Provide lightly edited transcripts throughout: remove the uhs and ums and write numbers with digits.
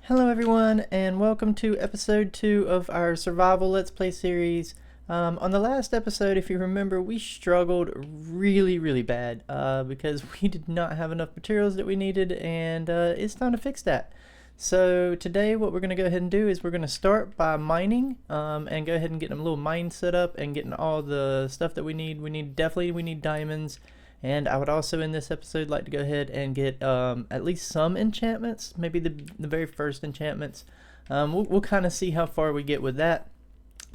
Hello everyone, and welcome to episode 2 of our survival let's play series. On the last episode, if you remember, we struggled really bad because we did not have enough materials that we needed, and it's time to fix that. So today what we're going to go ahead and do is we're going to start by mining and go ahead and getting a little mine set up and getting all the stuff that we need. We need diamonds. And I would also in this episode like to go ahead and get at least some enchantments, maybe the very first enchantments. We'll kind of see how far we get with that.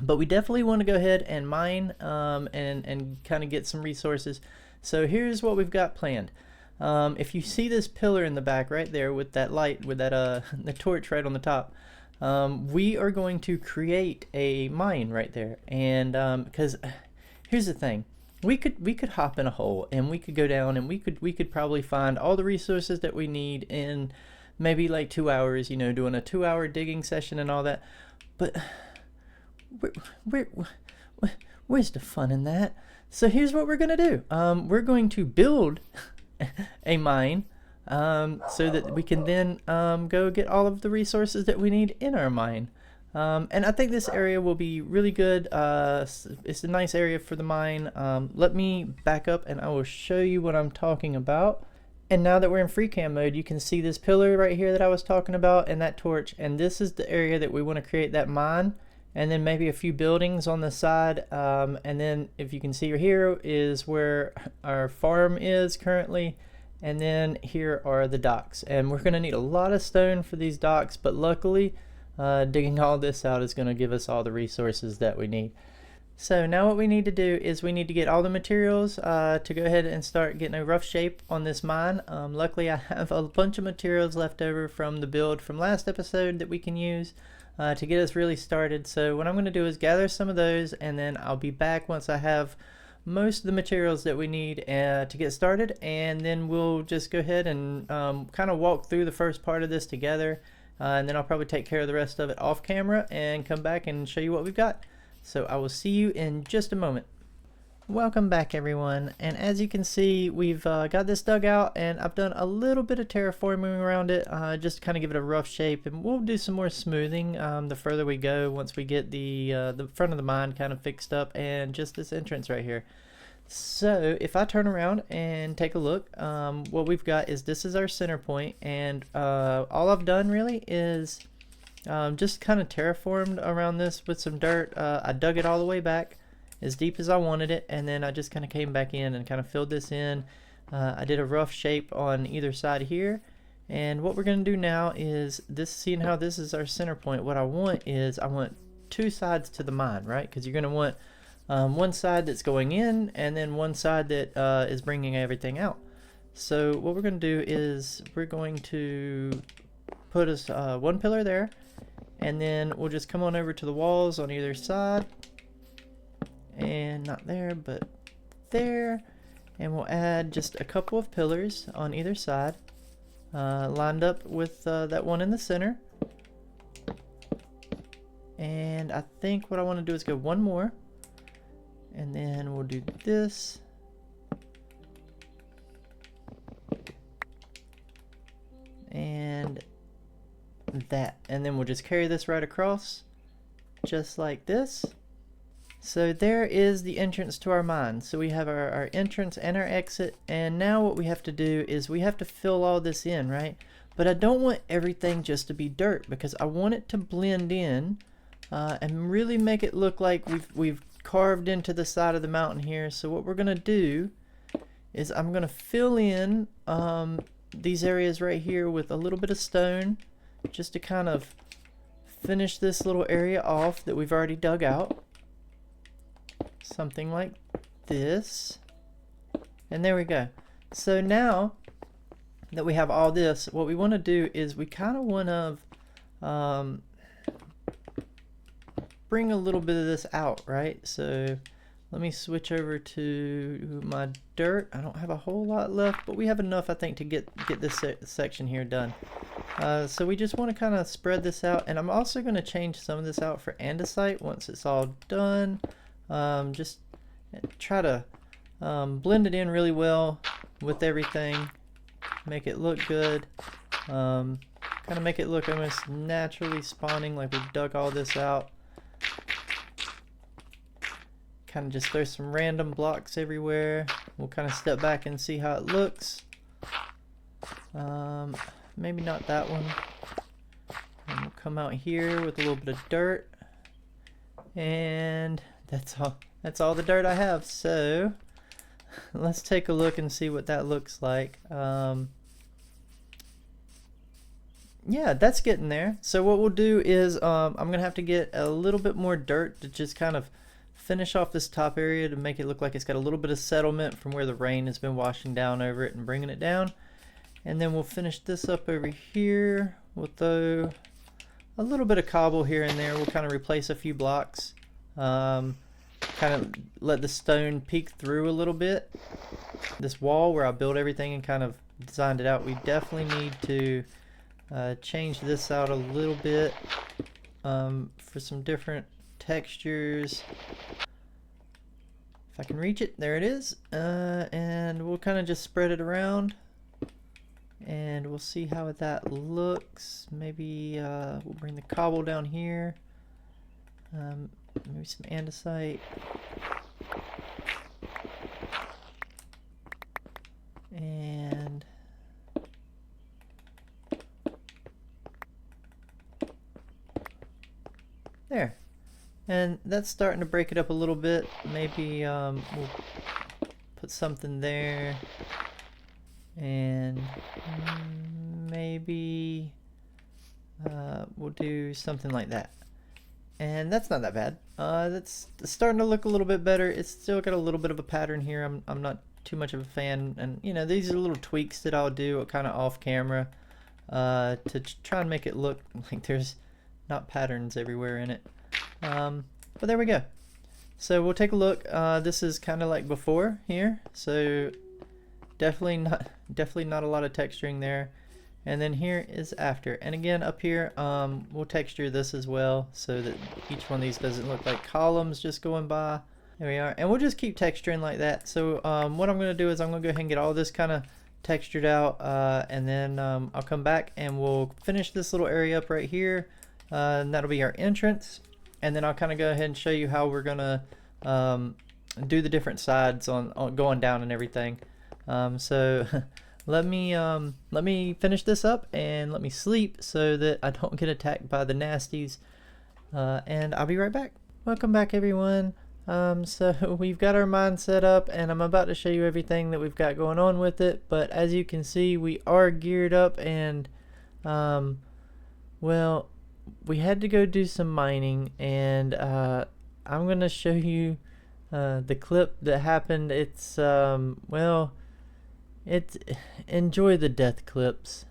But we definitely want to go ahead and mine and kind of get some resources. So here's what we've got planned. If you see this pillar in the back right there with that light, with that the torch right on the top, we are going to create a mine right there. And because here's the thing. We could hop in a hole and we could go down and we could probably find all the resources that we need in maybe like 2 hours, you know, doing a 2-hour digging session and all that. But where's the fun in that? So here's what we're gonna do. We're going to build a mine so that we can then go get all of the resources that we need in our mine. And I think this area will be really good. It's a nice area for the mine. Let me back up and I will show you what I'm talking about. And now that we're in free cam mode, you can see this pillar right here that I was talking about and that torch. And this is the area that we want to create that mine. And then maybe a few buildings on the side. And then if you can see here is where our farm is currently. And then here are the docks. And we're going to need a lot of stone for these docks, but luckily digging all this out is going to give us all the resources that we need. So now what we need to do is we need to get all the materials to go ahead and start getting a rough shape on this mine. Luckily I have a bunch of materials left over from the build from last episode that we can use to get us really started. So what I'm going to do is gather some of those, and then I'll be back once I have most of the materials that we need to get started, and then we'll just go ahead and kind of walk through the first part of this together. And then I'll probably take care of the rest of it off camera and come back and show you what we've got. So I will see you in just a moment. Welcome back everyone, and as you can see we've got this dug out, and I've done a little bit of terraforming around it just to kind of give it a rough shape, and we'll do some more smoothing the further we go once we get the front of the mine kind of fixed up and just this entrance right here. So if I turn around and take a look, what we've got is this is our center point, and all I've done really is just kind of terraformed around this with some dirt. I dug it all the way back as deep as I wanted it, and then I just kind of came back in and kind of filled this in. I did a rough shape on either side here, and what we're going to do now is this, seeing how this is our center point, what I want is I want two sides to the mine, right? Because you're going to want one side that's going in and then one side that is bringing everything out. So what we're going to do is we're going to put us one pillar there, and then we'll just come on over to the walls on either side, and not there but there, and we'll add just a couple of pillars on either side lined up with that one in the center. And I think what I want to do is go one more, and then we'll do this, and that, and then we'll just carry this right across just like this. So there is the entrance to our mine. So we have our entrance and our exit, and now what we have to do is we have to fill all this in, right? But I don't want everything just to be dirt, because I want it to blend in and really make it look like we've carved into the side of the mountain here. So what we're gonna do is I'm gonna fill in these areas right here with a little bit of stone, just to kind of finish this little area off that we've already dug out. Something like this, and there we go. So now that we have all this, what we want to do is we kind of want to bring a little bit of this out, right? So let me switch over to my dirt. I don't have a whole lot left, but we have enough, I think, to get this section here done. So we just want to kind of spread this out, and I'm also going to change some of this out for andesite once it's all done. Just try to blend it in really well with everything, make it look good, Kind of make it look almost naturally spawning, like we've dug all this out. Kind of just throw some random blocks everywhere. We'll kind of step back and see how it looks. Maybe not that one. And we'll come out here with a little bit of dirt. And that's all the dirt I have. So let's take a look and see what that looks like. Yeah, that's getting there. So what we'll do is I'm gonna have to get a little bit more dirt to just kind of finish off this top area to make it look like it's got a little bit of settlement from where the rain has been washing down over it and bringing it down. And then we'll finish this up over here. We'll throw a little bit of cobble here and there. We'll kind of replace a few blocks. Kind of let the stone peek through a little bit. This wall where I built everything and kind of designed it out, we definitely need to change this out a little bit for some different textures. If I can reach it, there it is. And we'll kind of just spread it around. And we'll see how that looks. Maybe we'll bring the cobble down here. Maybe some andesite. And there. And that's starting to break it up a little bit. Maybe we'll put something there. And maybe we'll do something like that. And that's not that bad. That's starting to look a little bit better. It's still got a little bit of a pattern here. I'm not too much of a fan. And you know, these are little tweaks that I'll do kind of off camera to try and make it look like there's not patterns everywhere in it. But there we go. So we'll take a look. This is kind of like before here. So definitely not a lot of texturing there. And then here is after. And again, up here, we'll texture this as well so that each one of these doesn't look like columns just going by. There we are. And we'll just keep texturing like that. So what I'm going to do is I'm going to go ahead and get all this kind of textured out. And then I'll come back and we'll finish this little area up right here. And that'll be our entrance. And then I'll kind of go ahead and show you how we're going to do the different sides on going down and everything. So let me finish this up and let me sleep so that I don't get attacked by the nasties. And I'll be right back. Welcome back, everyone. So we've got our mine set up and I'm about to show you everything that we've got going on with it. But as you can see, we are geared up and well, we had to go do some mining and I'm going to show you the clip that happened. It's well, it's enjoy the death clips.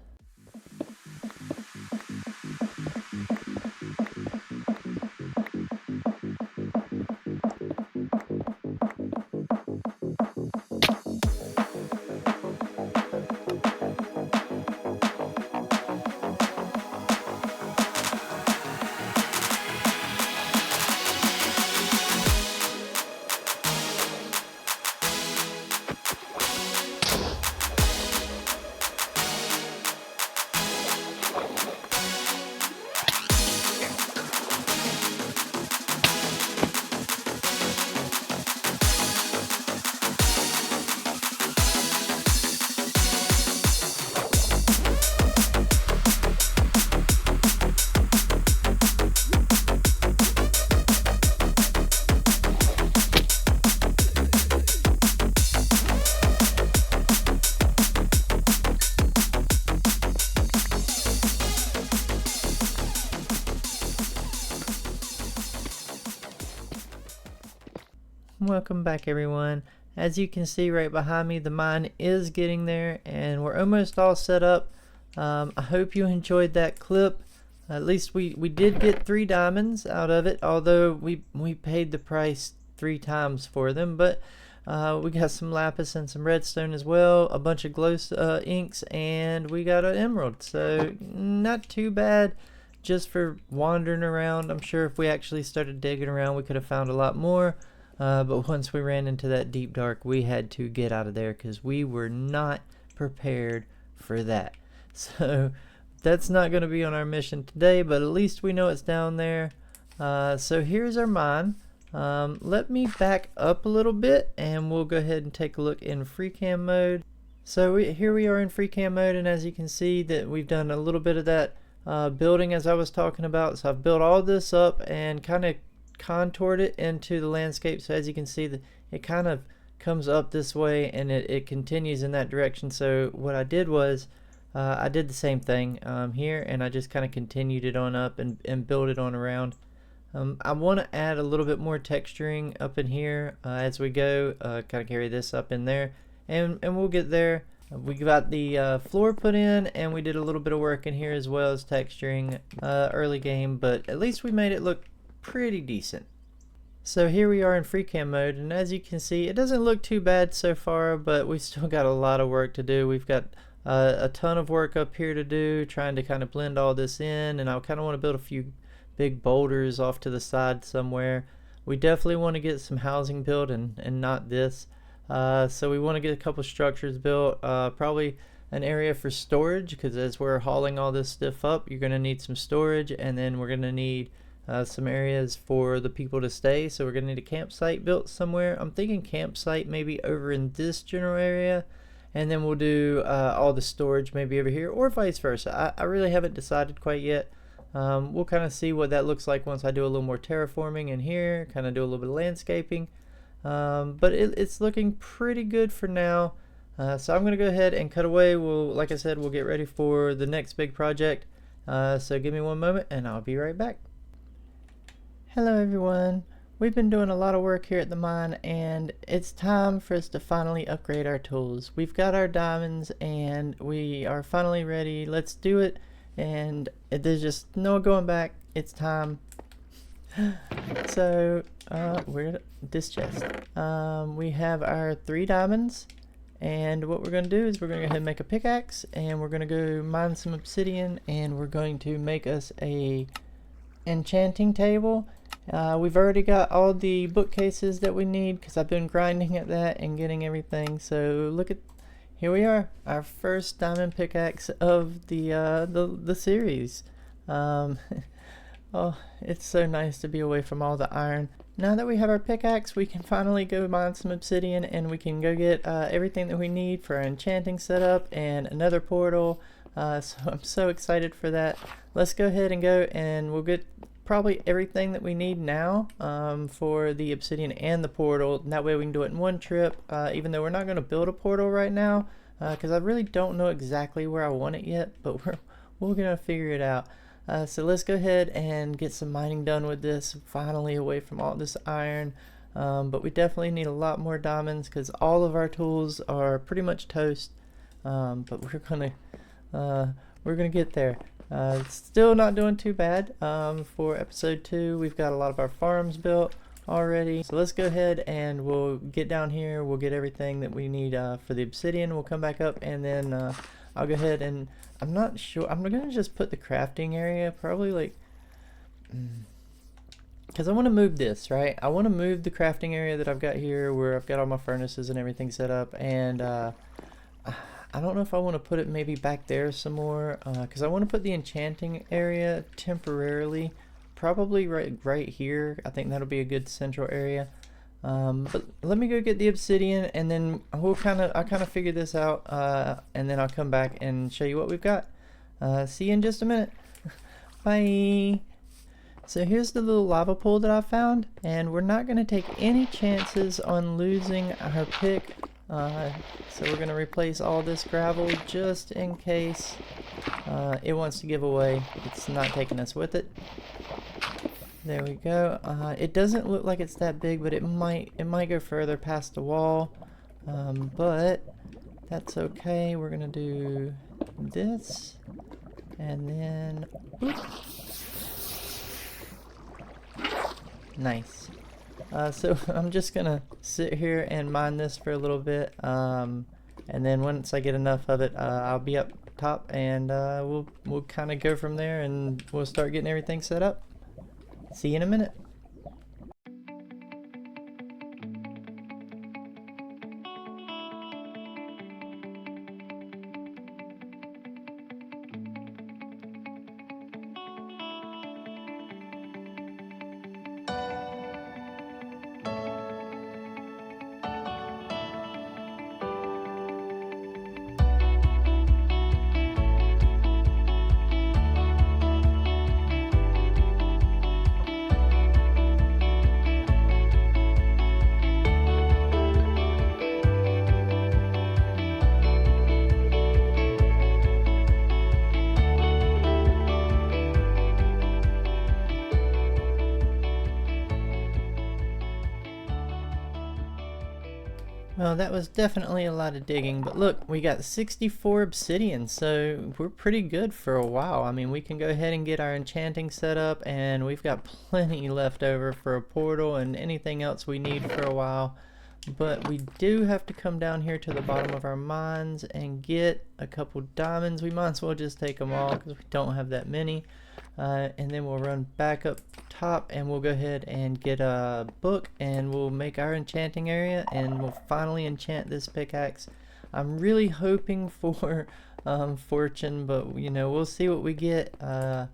Welcome back, everyone. As you can see right behind me, the mine is getting there and we're almost all set up. I hope you enjoyed that clip. At least we did get 3 diamonds out of it, although we paid the price 3 times for them. But we got some lapis and some redstone as well, a bunch of glow inks, and we got an emerald. So not too bad just for wandering around. I'm sure if we actually started digging around, we could have found a lot more. But once we ran into that deep dark, we had to get out of there because we were not prepared for that. So that's not going to be on our mission today, but at least we know it's down there. So here's our mine. Let me back up a little bit and we'll go ahead and take a look in free cam mode. So here we are in free cam mode, and as you can see that we've done a little bit of that building as I was talking about. So I've built all this up and kind of contoured it into the landscape. So as you can see, it kind of comes up this way and it continues in that direction. So what I did was I did the same thing here, and I just kind of continued it on up and built it on around. I want to add a little bit more texturing up in here as we go, kind of carry this up in there, and we'll get there. We got the floor put in, and we did a little bit of work in here as well as texturing early game, but at least we made it look pretty decent. So here we are in free cam mode, and as you can see, it doesn't look too bad so far, but we've still got a lot of work to do. We've got a ton of work up here to do, trying to kind of blend all this in, and I kind of want to build a few big boulders off to the side somewhere. We definitely want to get some housing built and not this. So we want to get a couple structures built, probably an area for storage, because as we're hauling all this stuff up, you're going to need some storage, and then we're going to need some areas for the people to stay. So we're going to need a campsite built somewhere. I'm thinking campsite maybe over in this general area, and then we'll do all the storage maybe over here, or vice versa. I really haven't decided quite yet. We'll kind of see what that looks like once I do a little more terraforming in here, kind of do a little bit of landscaping. But it's looking pretty good for now. So I'm going to go ahead and cut away. Like I said, we'll get ready for the next big project. So give me one moment and I'll be right back. Hello everyone. We've been doing a lot of work here at the mine, and it's time for us to finally upgrade our tools. We've got our diamonds and we are finally ready. Let's do it. And there's just no going back. It's time. So where this chest? We have our 3 diamonds, and what we're going to do is we're going to go ahead and make a pickaxe, and we're going to go mine some obsidian, and we're going to make us a enchanting table. We've already got all the bookcases that we need because I've been grinding at that and getting everything. So look at, here we are, our first diamond pickaxe of the series. Oh, it's so nice to be away from all the iron. Now that we have our pickaxe, we can finally go mine some obsidian, and we can go get everything that we need for our enchanting setup and another portal. So I'm so excited for that. Let's go ahead and go, and we'll get probably everything that we need now for the obsidian and the portal. That way we can do it in one trip, even though we're not going to build a portal right now because I really don't know exactly where I want it yet, but we're going to figure it out. So let's go ahead and get some mining done with this, finally away from all this iron. But we definitely need a lot more diamonds because all of our tools are pretty much toast. But we're gonna get there. Still not doing too bad. For episode 2, we've got a lot of our farms built already. So let's go ahead and we'll get down here. We'll get everything that we need for the obsidian. We'll come back up, and then I'll go ahead and I'm not sure. I'm gonna just put the crafting area probably like because I want to move this, right? I want to move the crafting area that I've got here where I've got all my furnaces and everything set up, and I don't know if I want to put it maybe back there some more because I want to put the enchanting area temporarily probably right here. I think that'll be a good central area. But let me go get the obsidian, and then I'll kind of figure this out, and then I'll come back and show you what we've got. See you in just a minute. Bye. So here's the little lava pool that I found, and we're not going to take any chances on losing our pick. So we're going to replace all this gravel just in case it wants to give away. It's not taking us with it. There we go. It doesn't look like it's that big, but it might go further past the wall. But that's okay. We're gonna do this, and then nice. So I'm just gonna sit here and mine this for a little bit, and then once I get enough of it, I'll be up top, and we'll kind of go from there, and we'll start getting everything set up. See you in a minute. Well, that was definitely a lot of digging, but look, we got 64 obsidian, so we're pretty good for a while. I mean, we can go ahead and get our enchanting set up, and we've got plenty left over for a portal and anything else we need for a while. But we do have to come down here to the bottom of our mines and get a couple diamonds. We might as well just take them all because we don't have that many. And then we'll run back up top and we'll go ahead and get a book and we'll make our enchanting area and we'll finally enchant this pickaxe. I'm really hoping for fortune, but you know, we'll see what we get. I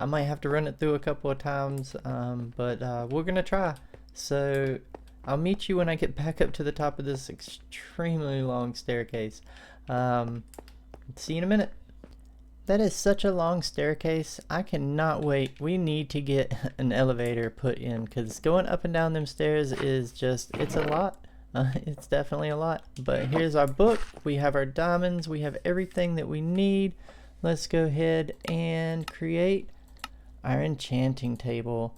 might have to run it through a couple of times, but we're gonna try. So I'll meet you when I get back up to the top of this extremely long staircase. See you in a minute. That is such a long staircase. I cannot wait. We need to get an elevator put in because going up and down them stairs is just, it's a lot. It's definitely a lot. But here's our book. We have our diamonds. We have everything that we need. Let's go ahead and create our enchanting table.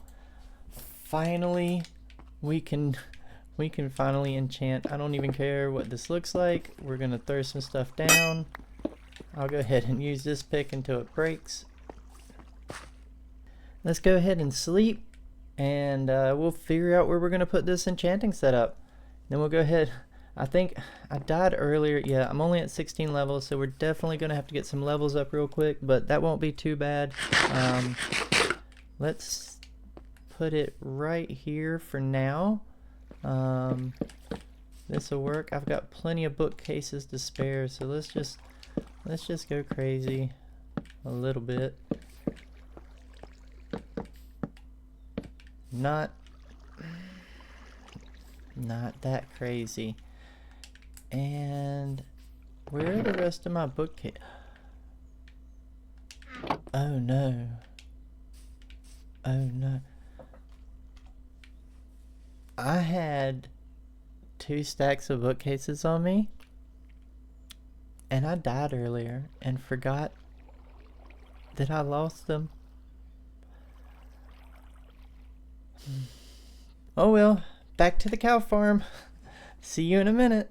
Finally, we can finally enchant. I don't even care what this looks like. We're gonna throw some stuff down. I'll go ahead and use this pick until it breaks. Let's go ahead and sleep and we'll figure out where we're gonna put this enchanting setup. Then we'll go ahead. I think I died earlier. Yeah, I'm only at 16 levels, so we're definitely gonna have to get some levels up real quick, but that won't be too bad. Let's put it right here for now. This will work. I've got plenty of bookcases to spare, so let's just go crazy a little bit. Not that crazy. And where are the rest of my bookcase? Oh no. Oh no. I had 2 stacks of bookcases on me and I died earlier and forgot that I lost them. Oh well, back to the cow farm. See you in a minute.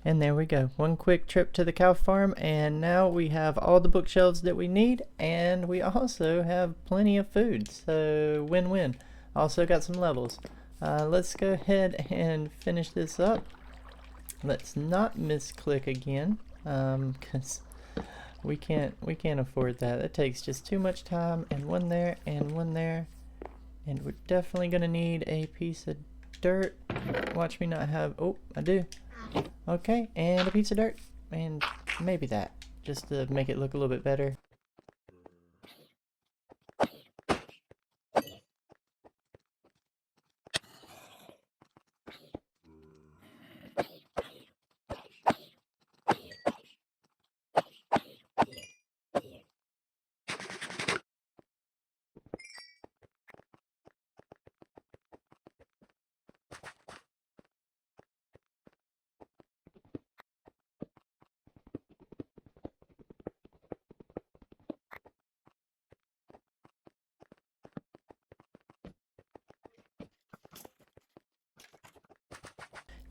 And there we go. One quick trip to the cow farm, and now we have all the bookshelves that we need, and we also have plenty of food. So win-win. Also got some levels. Let's go ahead and finish this up. Let's not misclick again, because we can't afford that. That takes just too much time. And one there, and one there, and we're definitely gonna need a piece of dirt. Watch me not have. Oh, I do. Okay, and a piece of dirt, and maybe that, just to make it look a little bit better.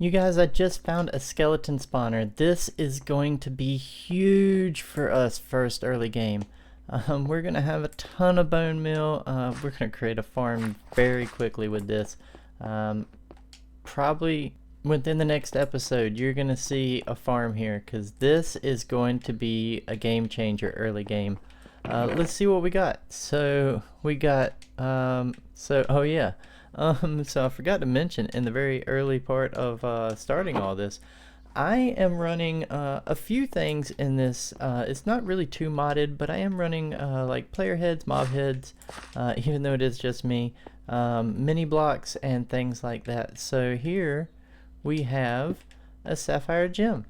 You guys, I just found a skeleton spawner. This is going to be huge for us first early game. We're going to have a ton of bone meal. We're going to create a farm very quickly with this. Probably within the next episode, you're going to see a farm here because this is going to be a game changer early game. Let's see what we got. So we got, oh yeah. So I forgot to mention in the very early part of starting all this, I am running a few things in this. It's not really too modded, but I am running like player heads, mob heads, even though it is just me. mini blocks and things like that. So here we have a sapphire gem,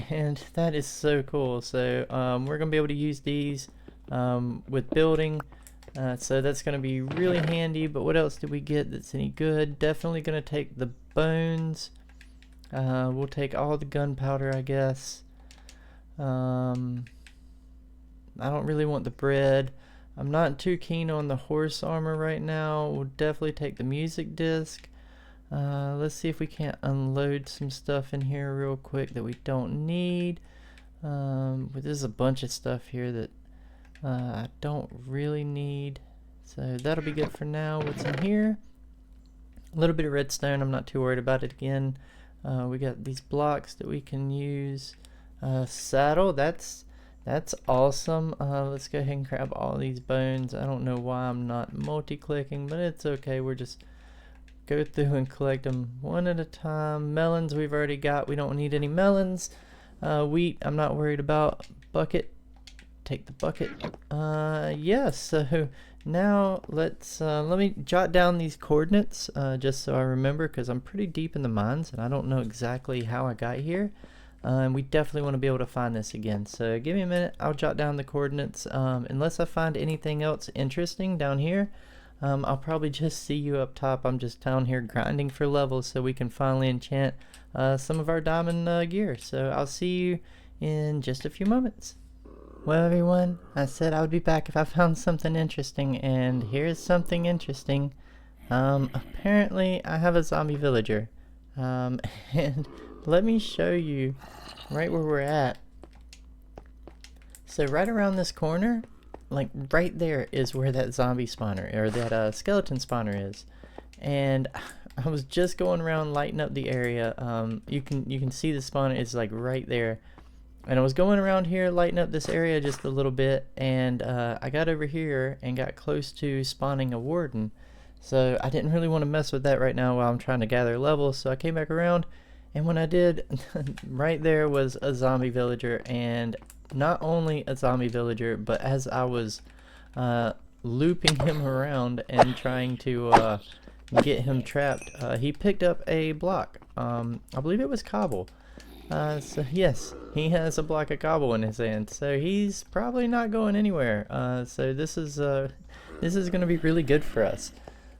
and that is so cool. So we're gonna be able to use these with building. So that's going to be really handy. But what else did we get that's any good? Definitely going to take the bones. We'll take all the gunpowder, I guess. I don't really want the bread. I'm not too keen on the horse armor right now. We'll definitely take the music disc. Let's see if we can't unload some stuff in here real quick that we don't need. But there's a bunch of stuff here that I don't really need, so that'll be good for now. What's in here? A little bit of redstone. I'm not too worried about it again. We got these blocks that we can use. Saddle, that's awesome. Let's go ahead and grab all these bones. I don't know why I'm not multi-clicking, but it's okay. We're just go through and collect them one at a time. Melons we've already got. We don't need any melons. Wheat I'm not worried about. Bucket, take the bucket. Yes, so now let's let me jot down these coordinates just so I remember, because I'm pretty deep in the mines and I don't know exactly how I got here. And we definitely want to be able to find this again, so give me a minute. I'll jot down the coordinates. Unless I find anything else interesting down here, I'll probably just see you up top. I'm just down here grinding for levels so we can finally enchant some of our diamond gear. So I'll see you in just a few moments. Well, everyone, I said I would be back if I found something interesting, and here's something interesting. Apparently I have a zombie villager, and let me show you right where we're at. So right around this corner, like right there, is where that zombie spawner, or that skeleton spawner is. And I was just going around lighting up the area. You can see the spawner is like right there. And I was going around here lighting up this area just a little bit, and I got over here and got close to spawning a warden. So I didn't really want to mess with that right now while I'm trying to gather levels, so I came back around, and when I did, right there was a zombie villager. And not only a zombie villager, but as I was looping him around and trying to get him trapped, he picked up a block. I believe it was cobble. So yes, he has a block of cobble in his hand, so he's probably not going anywhere. So this is going to be really good for us.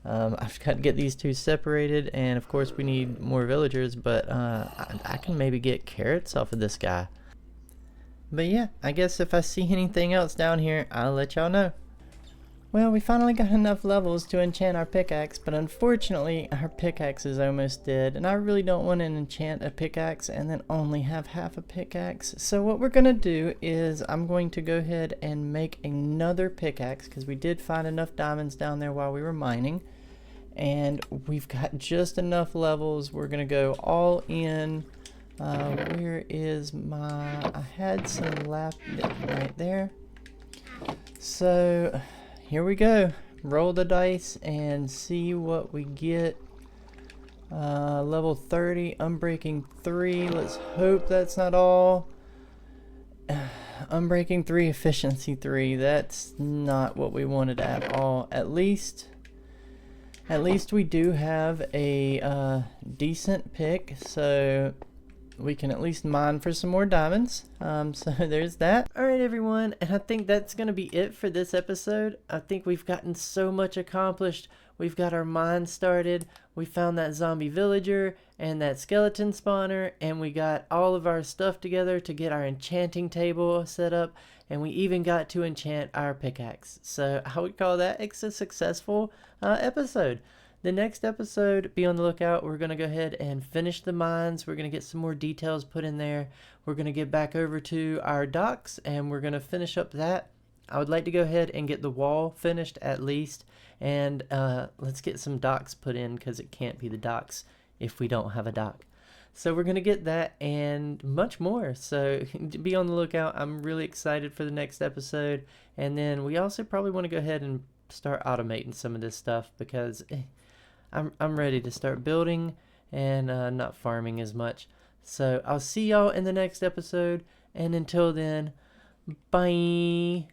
I've got to get these two separated, and of course we need more villagers, but I can maybe get carrots off of this guy. But yeah, I guess if I see anything else down here, I'll let y'all know. Well, we finally got enough levels to enchant our pickaxe, but unfortunately our pickaxe is almost dead, and I really don't want to enchant a pickaxe and then only have half a pickaxe. So what we're going to do is I'm going to go ahead and make another pickaxe, because we did find enough diamonds down there while we were mining, and we've got just enough levels. We're going to go all in. Where is my... I had some left right there. So... here we go. Roll the dice and see what we get. Level 30, Unbreaking 3. Let's hope that's not all. Unbreaking 3, Efficiency 3. That's not what we wanted at all. At least we do have a decent pick, so we can at least mine for some more diamonds. So there's that. Alright everyone, and I think that's going to be it for this episode. I think we've gotten so much accomplished. We've got our mine started, we found that zombie villager and that skeleton spawner, and we got all of our stuff together to get our enchanting table set up, and we even got to enchant our pickaxe. So I would call that a successful episode. The next episode, be on the lookout. We're going to go ahead and finish the mines. We're going to get some more details put in there. We're going to get back over to our docks, and we're going to finish up that. I would like to go ahead and get the wall finished at least. And let's get some docks put in, because it can't be the docks if we don't have a dock. So we're going to get that and much more. So be on the lookout. I'm really excited for the next episode. And then we also probably want to go ahead and start automating some of this stuff, because... I'm ready to start building and not farming as much. So I'll see y'all in the next episode, and until then, bye.